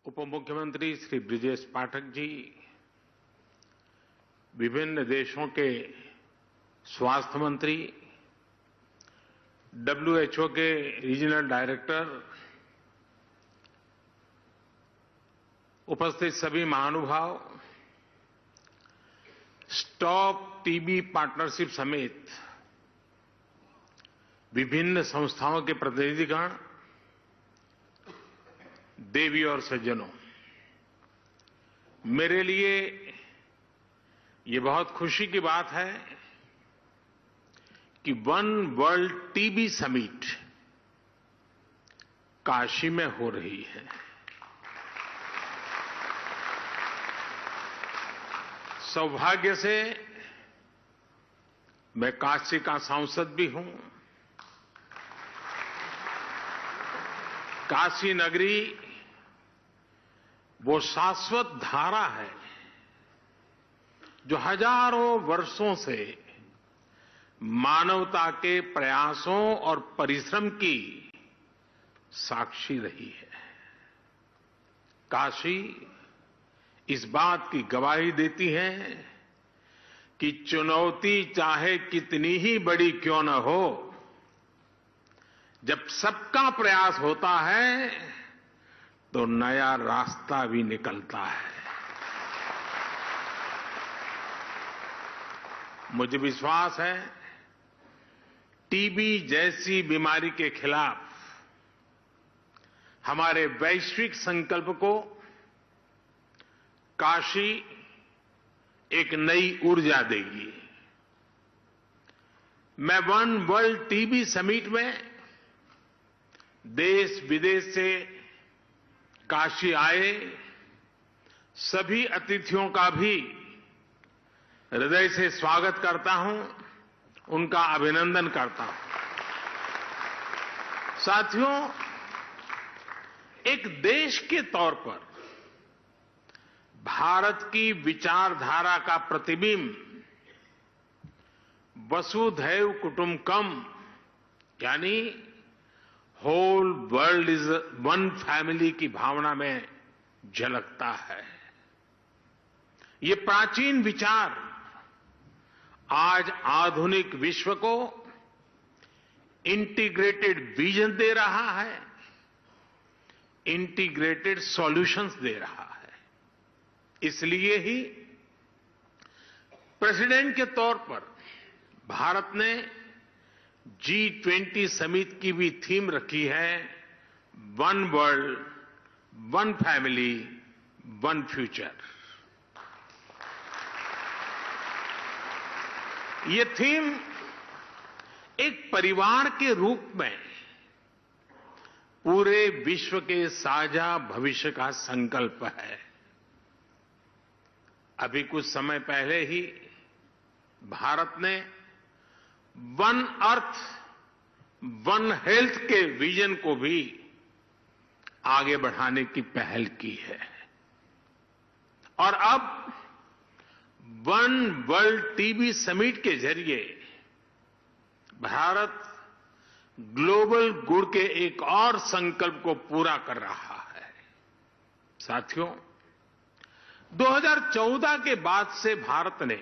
उप मुख्यमंत्री श्री ब्रिजेश पाठक जी, विभिन्न देशों के स्वास्थ्य मंत्री, WHO के रीजनल डायरेक्टर, उपस्थित सभी महानुभाव, स्टॉप टीबी पार्टनरशिप समेत विभिन्न संस्थाओं के प्रतिनिधिगण, देवी और सज्जनों, मेरे लिए ये बहुत खुशी की बात है कि one world TB summit Kashi में हो रही है। सौभाग्य से मैं काशी का सांसद भी हूं। काशी नगरी वो शाश्वत धारा है जो हजारों वर्षों से मानवता के प्रयासों और परिश्रम की साक्षी रही है। काशी इस बात की गवाही देती है कि चुनौती चाहे कितनी ही बड़ी क्यों न हो, जब सबका प्रयास होता है तो नया रास्ता भी निकलता है। मुझे विश्वास है टीबी जैसी बीमारी के खिलाफ हमारे वैश्विक संकल्प को काशी एक नई ऊर्जा देगी। मैं वन वर्ल्ड टीबी समिट में देश विदेश से काशी आए सभी अतिथियों का भी हृदय से स्वागत करता हूं, उनका अभिनंदन करता हूं। साथियों, एक देश के तौर पर भारत की विचारधारा का प्रतिबिंब वसुधैव कुटुंबकम यानी whole world is one family की भावना में झलकता है। ये प्राचीन विचार आज आधुनिक विश्व को इंटीग्रेटेड विजन दे रहा है, इंटीग्रेटेड सॉल्यूशंस दे रहा है। इसलिए ही प्रेसिडेंट के तौर पर भारत ने G20 समिट की भी थीम रखी है, one world, one family, one future. ये थीम एक परिवार के रूप में पूरे विश्व के साझा भविष्य का संकल्प है। अभी कुछ समय पहले ही भारत ने वन अर्थ, वन हेल्थ के विजन को भी आगे बढ़ाने की पहल की है और अब वन वर्ल्ड टीबी समिट के जरिए भारत ग्लोबल गुड के एक और संकल्प को पूरा कर रहा है। साथियों, 2014 के बाद से भारत ने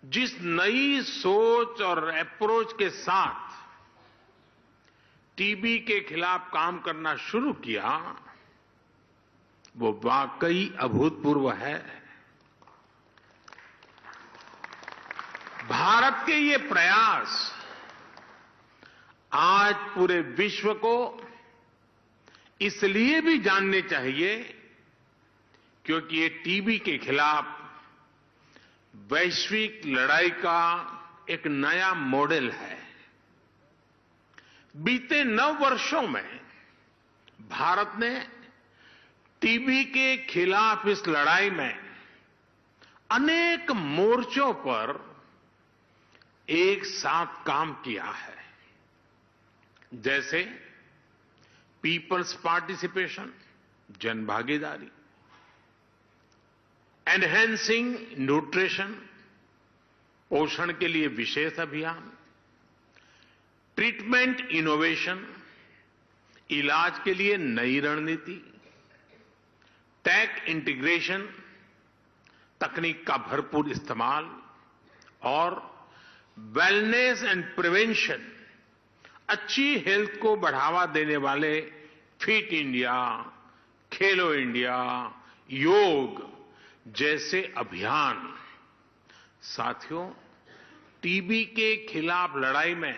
जिस नई सोच और अप्रोच के साथ टीबी के खिलाफ काम करना शुरू किया, वो वाकई अभूतपूर्व है। भारत के ये प्रयास आज पूरे विश्व को इसलिए भी जानने चाहिए क्योंकि ये टीबी के खिलाफ वैश्विक लड़ाई का एक नया मॉडल है। बीते 9 वर्षों में भारत ने टीबी के खिलाफ इस लड़ाई में अनेक मोर्चों पर एक साथ काम किया है, जैसे पीपल्स पार्टिसिपेशन, जन भागीदारी, एनहेंसिंग न्यूट्रिशन, पोषण के लिए विशेष अभियान, ट्रीटमेंट इनोवेशन, इलाज के लिए नई रणनीति, टेक इंटीग्रेशन, तकनीक का भरपूर इस्तेमाल और वेलनेस एंड प्रिवेंशन, अच्छी हेल्थ को बढ़ावा देने वाले फिट इंडिया, खेलो इंडिया, योग जैसे अभियान। साथियों, टीबी के खिलाफ लड़ाई में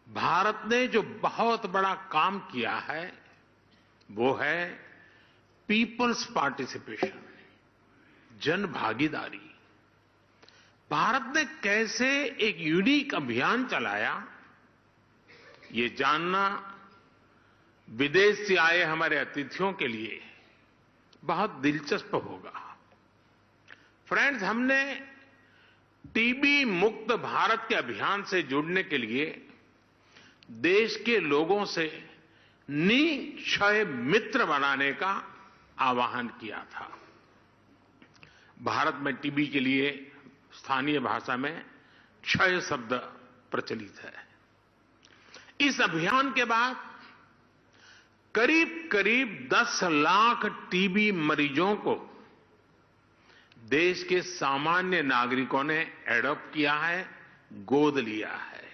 भारत ने जो बहुत बड़ा काम किया है वो है पीपल्स पार्टिसिपेशन, जन भागीदारी। भारत ने कैसे एक यूनिक अभियान चलाया, ये जानना विदेश से आए हमारे अतिथियों के लिए बहुत दिलचस्प होगा। फ्रेंड्स, हमने टीबी मुक्त भारत के अभियान से जुड़ने के लिए देश के लोगों से निक्षय मित्र बनाने का आह्वान किया था। भारत में टीबी के लिए स्थानीय भाषा में क्षय शब्द प्रचलित है। इस अभियान के बाद करीब 10 लाख टीबी मरीजों को देश के सामान्य नागरिकों ने एडॉप्ट किया है, गोद लिया है।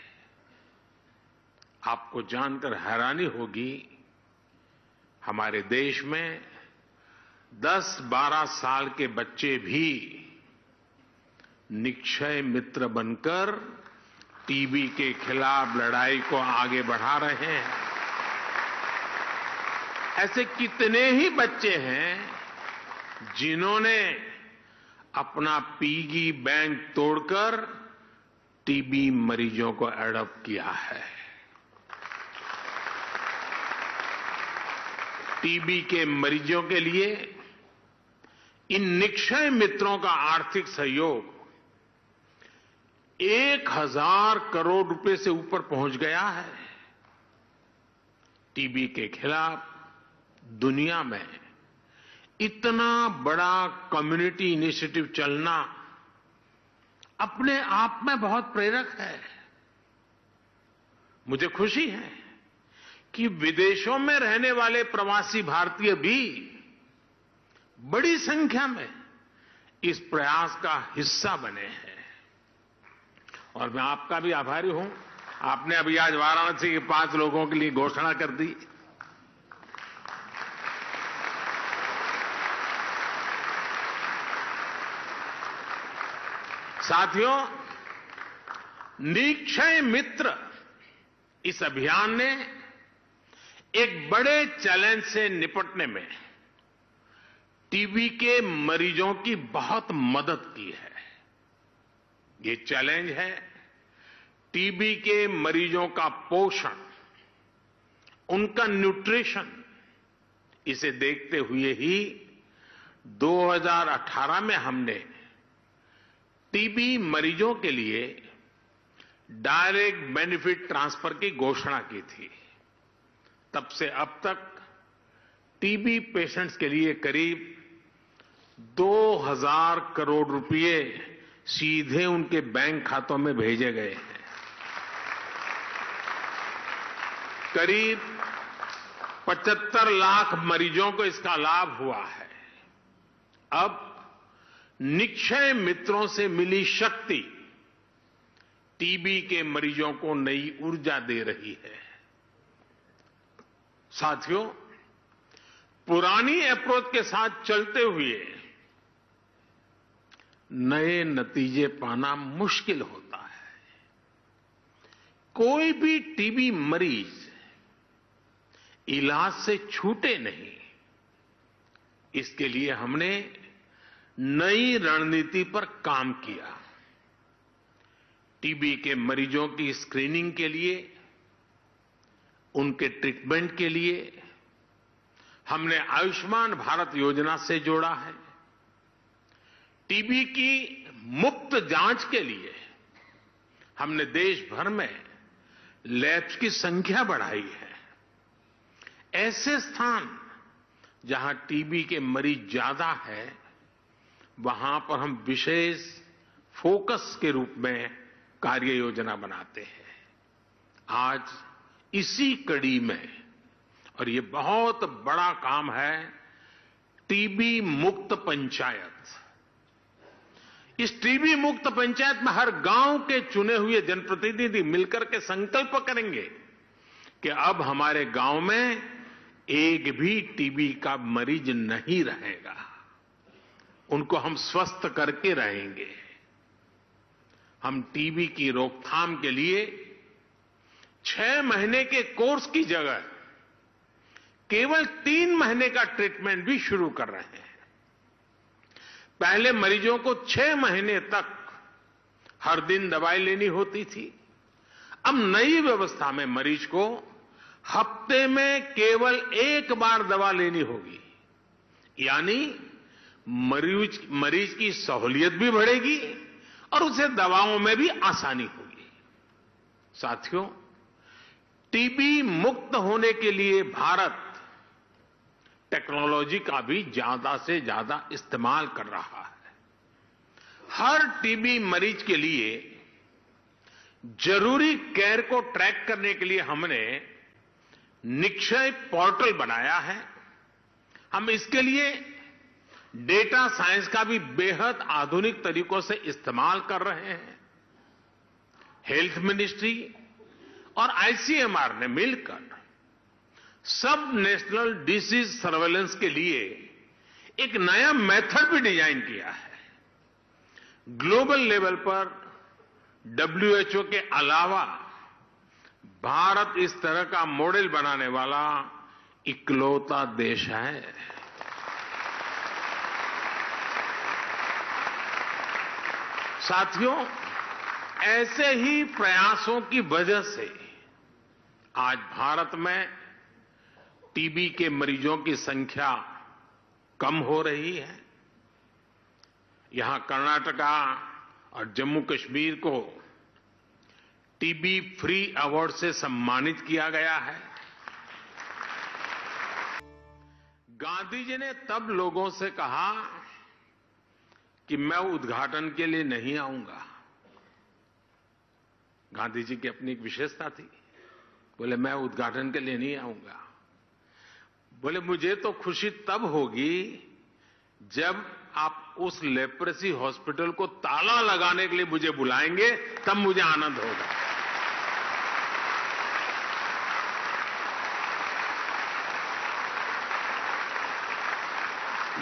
आपको जानकर हैरानी होगी, हमारे देश में 10-12 साल के बच्चे भी निक्षय मित्र बनकर टीबी के खिलाफ लड़ाई को आगे बढ़ा रहे हैं। ऐसे कितने ही बच्चे हैं जिन्होंने अपना पिगी बैंक तोड़कर टीबी मरीजों को एडॉप्ट किया है। टीबी के मरीजों के लिए इन निक्षय मित्रों का आर्थिक सहयोग 1000 करोड़ रुपए से ऊपर पहुंच गया है। टीबी के खिलाफ दुनिया में इतना बड़ा कम्युनिटी इनिशिएटिव चलना अपने आप में बहुत प्रेरक है। मुझे खुशी है कि विदेशों में रहने वाले प्रवासी भारतीय भी बड़ी संख्या में इस प्रयास का हिस्सा बने हैं और मैं आपका भी आभारी हूं। आपने अभी आज वाराणसी के 5 लोगों के लिए घोषणा कर दी। साथियों, निक्षय मित्र इस अभियान ने एक बड़े चैलेंज से निपटने में टीबी के मरीजों की बहुत मदद की है। ये चैलेंज है टीबी के मरीजों का पोषण, उनका न्यूट्रिशन। इसे देखते हुए ही 2018 में हमने टीबी मरीजों के लिए डायरेक्ट बेनिफिट ट्रांसफर की घोषणा की थी। तब से अब तक टीबी पेशेंट्स के लिए करीब 2000 करोड़ रुपए सीधे उनके बैंक खातों में भेजे गए हैं। करीब 75 लाख मरीजों को इसका लाभ हुआ है। अब निक्षय मित्रों से मिली शक्ति टीबी के मरीजों को नई ऊर्जा दे रही है। साथियों, पुरानी अप्रोच के साथ चलते हुए नए नतीजे पाना मुश्किल होता है। कोई भी टीबी मरीज इलाज से छूटे नहीं, इसके लिए हमने नई रणनीति पर काम किया। टीबी के मरीजों की स्क्रीनिंग के लिए, उनके ट्रीटमेंट के लिए हमने आयुष्मान भारत योजना से जोड़ा है। टीबी की मुफ्त जांच के लिए हमने देश भर में लैब्स की संख्या बढ़ाई है। ऐसे स्थान जहां टीबी के मरीज ज्यादा है, वहां पर हम विशेष फोकस के रूप में कार्य योजना बनाते हैं। आज इसी कड़ी में, और ये बहुत बड़ा काम है, टीबी मुक्त पंचायत। इस टीबी मुक्त पंचायत में हर गांव के चुने हुए जनप्रतिनिधि मिलकर के संकल्प करेंगे कि अब हमारे गांव में एक भी टीबी का मरीज नहीं रहेगा, उनको हम स्वस्थ करके रहेंगे। हम टीबी की रोकथाम के लिए 6 महीने के कोर्स की जगह केवल 3 महीने का ट्रीटमेंट भी शुरू कर रहे हैं। पहले मरीजों को 6 महीने तक हर दिन दवाई लेनी होती थी। अब नई व्यवस्था में मरीज को हफ्ते में केवल 1 बार दवा लेनी होगी, यानी मरीज की सहूलियत भी बढ़ेगी और उसे दवाओं में भी आसानी होगी। साथियों, टीबी मुक्त होने के लिए भारत टेक्नोलॉजी का भी ज्यादा से ज्यादा इस्तेमाल कर रहा है। हर टीबी मरीज के लिए जरूरी केयर को ट्रैक करने के लिए हमने निक्षय पोर्टल बनाया है। हम इसके लिए डेटा साइंस का भी बेहद आधुनिक तरीकों से इस्तेमाल कर रहे हैं। हेल्थ मिनिस्ट्री और आईसीएमआर ने मिलकर सब नेशनल डिसीज सर्वेलेंस के लिए एक नया मेथड भी डिजाइन किया है। ग्लोबल लेवल पर डब्ल्यूएचओ के अलावा भारत इस तरह का मॉडल बनाने वाला इकलौता देश है। साथियों, ऐसे ही प्रयासों की वजह से आज भारत में टीबी के मरीजों की संख्या कम हो रही है। यहां कर्नाटका और जम्मू कश्मीर को टीबी फ्री अवार्ड से सम्मानित किया गया है। गांधी जी ने तब लोगों से कहा कि मैं उद्घाटन के लिए नहीं आऊंगा। गांधी जी की अपनी एक विशेषता थी, बोले मैं उद्घाटन के लिए नहीं आऊंगा। बोले मुझे तो खुशी तब होगी जब आप उस लेप्रेसी हॉस्पिटल को ताला लगाने के लिए मुझे बुलाएंगे, तब मुझे आनंद होगा।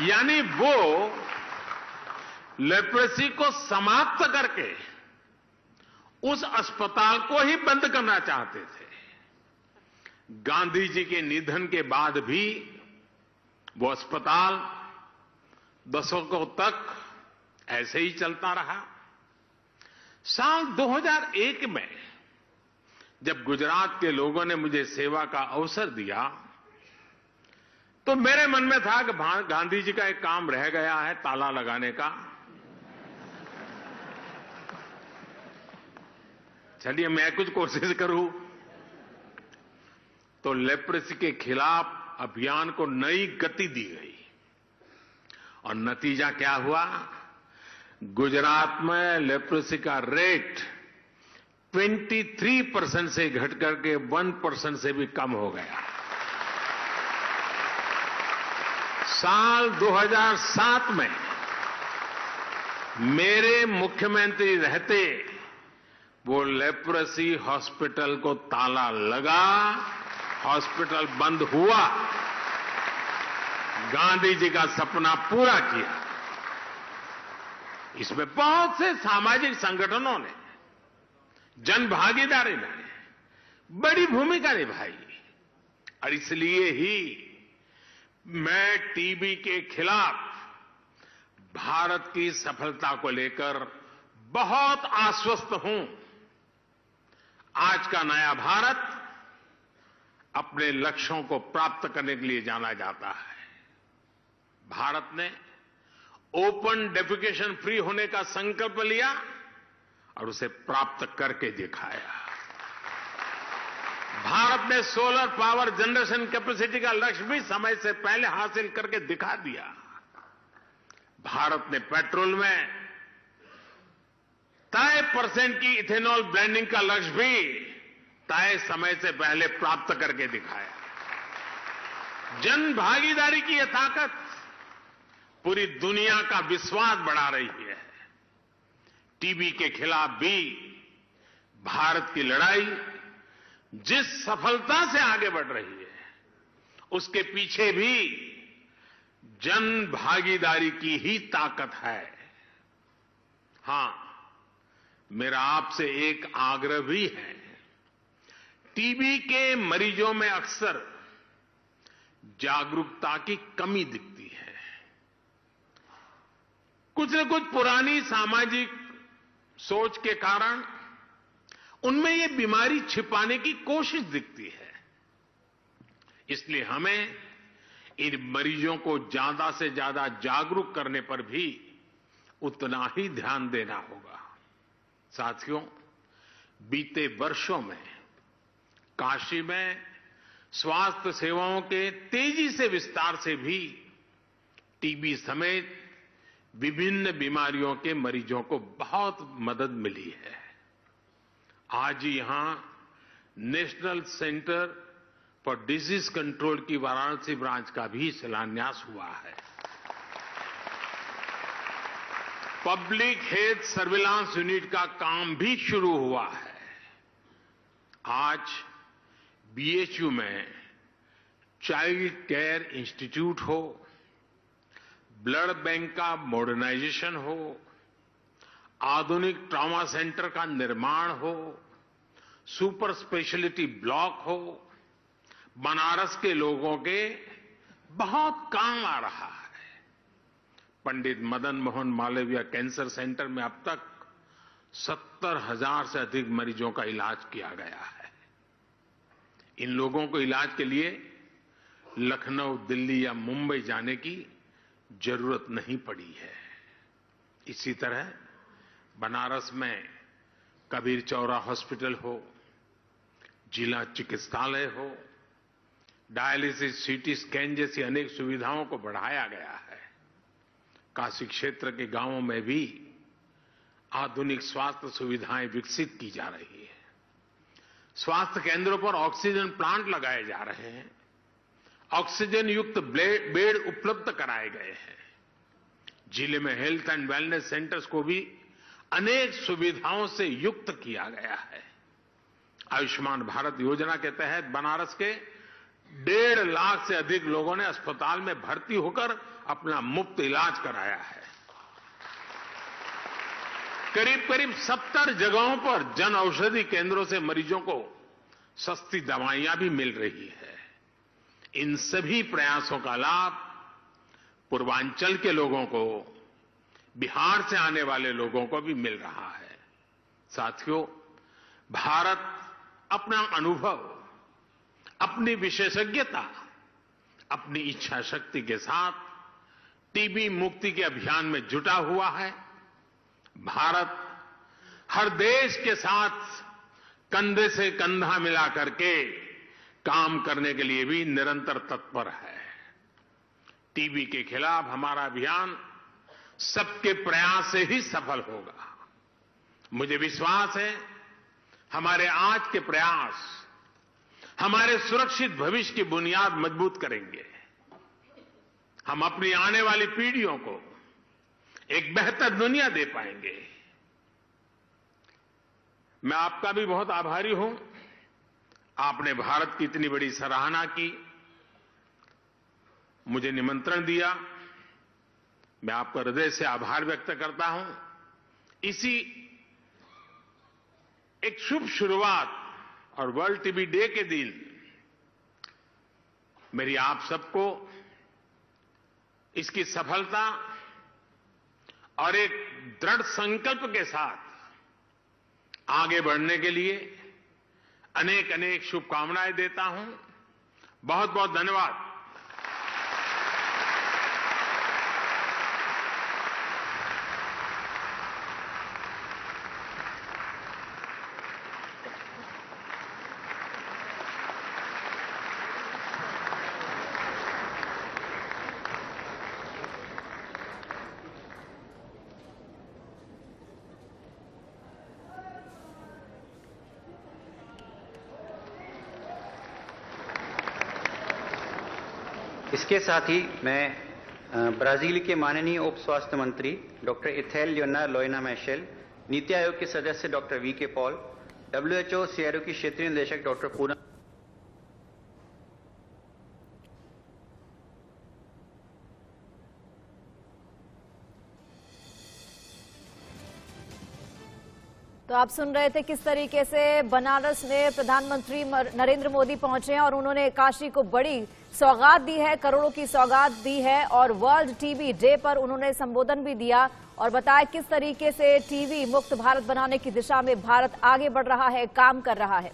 यानी वो लेप्रेसी को समाप्त करके उस अस्पताल को ही बंद करना चाहते थे। गांधी जी के निधन के बाद भी वो अस्पताल दशकों तक ऐसे ही चलता रहा। साल 2001 में जब गुजरात के लोगों ने मुझे सेवा का अवसर दिया तो मेरे मन में था कि गांधी जी का एक काम रह गया है, ताला लगाने का। चलिए मैं कुछ कोशिश करूं। तो लेप्रेसी के खिलाफ अभियान को नई गति दी गई और नतीजा क्या हुआ? गुजरात में लेप्रेसी का रेट 23% से घट करके 1% से भी कम हो गया। साल 2007 में मेरे मुख्यमंत्री रहते वो लेप्रेसी हॉस्पिटल को ताला लगा, हॉस्पिटल बंद हुआ। गांधी जी का सपना पूरा किया। इसमें बहुत से सामाजिक संगठनों ने, जन भागीदारी ने बड़ी भूमिका निभाई और इसलिए ही मैं टीबी के खिलाफ भारत की सफलता को लेकर बहुत आश्वस्त हूं। आज का नया भारत अपने लक्ष्यों को प्राप्त करने के लिए जाना जाता है। भारत ने ओपन डेफिकेशन फ्री होने का संकल्प लिया और उसे प्राप्त करके दिखाया। भारत ने सोलर पावर जनरेशन कैपेसिटी का लक्ष्य भी समय से पहले हासिल करके दिखा दिया। भारत ने पेट्रोल में तय % की इथेनॉल ब्लेंडिंग का लक्ष्य भी तय समय से पहले प्राप्त करके दिखाया। जन भागीदारी की यह ताकत पूरी दुनिया का विश्वास बढ़ा रही है। टीबी के खिलाफ भी भारत की लड़ाई जिस सफलता से आगे बढ़ रही है, उसके पीछे भी जन भागीदारी की ही ताकत है। हां, मेरा आपसे एक आग्रह भी है। टीबी के मरीजों में अक्सर जागरूकता की कमी दिखती है। कुछ न कुछ पुरानी सामाजिक सोच के कारण उनमें ये बीमारी छिपाने की कोशिश दिखती है। इसलिए हमें इन मरीजों को ज्यादा से ज्यादा जागरूक करने पर भी उतना ही ध्यान देना होगा। साथियों, बीते वर्षों में काशी में स्वास्थ्य सेवाओं के तेजी से विस्तार से भी टीबी समेत विभिन्न बीमारियों के मरीजों को बहुत मदद मिली है। आज यहां national centre for disease control की वाराणसी ब्रांच का भी शिलान्यास हुआ है। पब्लिक हेल्थ सर्विलांस यूनिट का काम भी शुरू हुआ है। आज बीएचयू में चाइल्ड केयर इंस्टीट्यूट हो, ब्लड बैंक का मॉडर्नाइजेशन हो, आधुनिक ट्रॉमा सेंटर का निर्माण हो, सुपर स्पेशलिटी ब्लॉक हो, बनारस के लोगों के बहुत काम आ रहा है। पंडित मदन मोहन मालवीय कैंसर सेंटर में अब तक 70,000 से अधिक मरीजों का इलाज किया गया है। इन लोगों को इलाज के लिए लखनऊ, दिल्ली या मुंबई जाने की जरूरत नहीं पड़ी है। इसी तरह बनारस में कबीर चौरा हॉस्पिटल हो, जिला चिकित्सालय हो, डायलिसिस, सीटी स्कैन जैसी अनेक सुविधाओं को बढ़ाया गया है। काशी क्षेत्र के गांवों में भी आधुनिक स्वास्थ्य सुविधाएं विकसित की जा रही है। स्वास्थ्य केंद्रों पर ऑक्सीजन प्लांट लगाए जा रहे हैं। ऑक्सीजन युक्त बेड उपलब्ध कराए गए हैं। जिले में हेल्थ एंड वेलनेस सेंटर्स को भी अनेक सुविधाओं से युक्त किया गया है। आयुष्मान भारत योजना के तहत बनारस के 1.5 लाख से अधिक लोगों ने अस्पताल में भर्ती होकर अपना मुफ्त इलाज कराया है। करीब करीब 70 जगहों पर जन औषधि केंद्रों से मरीजों को सस्ती दवाइयां भी मिल रही है। इन सभी प्रयासों का लाभ पूर्वांचल के लोगों को, बिहार से आने वाले लोगों को भी मिल रहा है। साथियों, भारत अपना अनुभव, अपनी विशेषज्ञता, अपनी इच्छा शक्ति के साथ टीबी मुक्ति के अभियान में जुटा हुआ है। भारत हर देश के साथ कंधे से कंधा मिला करके काम करने के लिए भी निरंतर तत्पर है। टीबी के खिलाफ हमारा अभियान सबके प्रयास से ही सफल होगा। मुझे विश्वास है, हमारे आज के प्रयास हमारे सुरक्षित भविष्य की बुनियाद मजबूत करेंगे। हम अपनी आने वाली पीढ़ियों को एक बेहतर दुनिया दे पाएंगे। मैं आपका भी बहुत आभारी हूं। आपने भारत की इतनी बड़ी सराहना की, मुझे निमंत्रण दिया। मैं आपका हृदय से आभार व्यक्त करता हूं। इसी एक शुभ शुरुआत और वर्ल्ड टीबी डे के दिन मेरी आप सबको इसकी सफलता और एक दृढ़ संकल्प के साथ आगे बढ़ने के लिए अनेक अनेक शुभकामनाएं देता हूं। बहुत बहुत धन्यवाद। इसके साथ ही मैं ब्राजील के माननीय उप स्वास्थ्य मंत्री doctor ethyl Leonardo लोइना मैशेल, NITI Aayog के सदस्य doctor VK. Paul, WHO CRO की क्षेत्रीय निदेशक डॉक्टर पूनम। तो आप सुन रहे थे किस तरीके से बनारस में प्रधानमंत्री नरेंद्र मोदी पहुंचे हैं और उन्होंने काशी को बड़ी सौगात दी है, करोड़ों की सौगात दी है और वर्ल्ड टीबी डे पर उन्होंने संबोधन भी दिया और बताया किस तरीके से टीबी मुक्त भारत बनाने की दिशा में भारत आगे बढ़ रहा है, काम कर रहा है।